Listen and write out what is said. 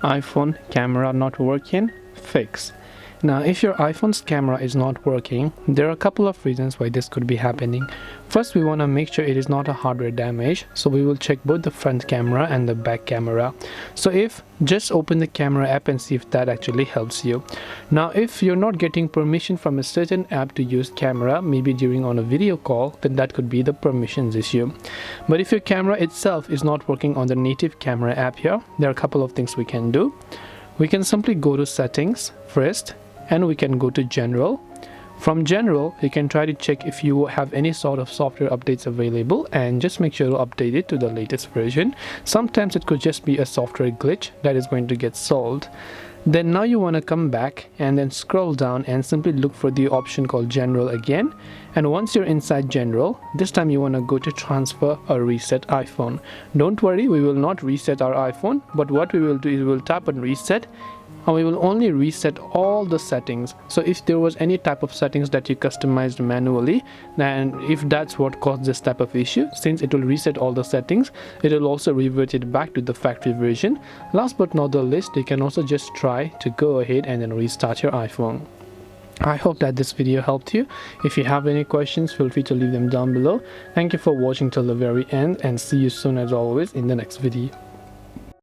iPhone camera not working fix. Now if your iPhone's camera is not working, there are a couple of reasons why this could be happening. First, we want to make sure it is not a hardware damage, so we will check both the front camera and the back camera. So if just open the camera app and see if that actually helps you. Now if you're not getting permission from a certain app to use camera, maybe during on a video call, then that could be the permissions issue. But if your camera itself is not working on the native camera app here, there are a couple of things we can do. We can simply go to settings first, and we can go to general. From general, you can try to check if you have any sort of software updates available, and just make sure to update it to the latest version. Sometimes it could just be a software glitch that is going to get solved. Then now you want to come back and then scroll down and simply look for the option called general again. And once you're inside general, this time you want to go to transfer or reset iPhone. Don't worry, we will not reset our iPhone, but what we will do is we'll tap on reset, and we will only reset all the settings. So if there was any type of settings that you customized manually, then if that's what caused this type of issue, since it will reset all the settings, it will also revert it back to the factory version. Last but not the least, you can also just try to go ahead and then restart your iPhone. I hope that this video helped you. If you have any questions, feel free to leave them down below. Thank you for watching till the very end, and see you soon as always in the next video.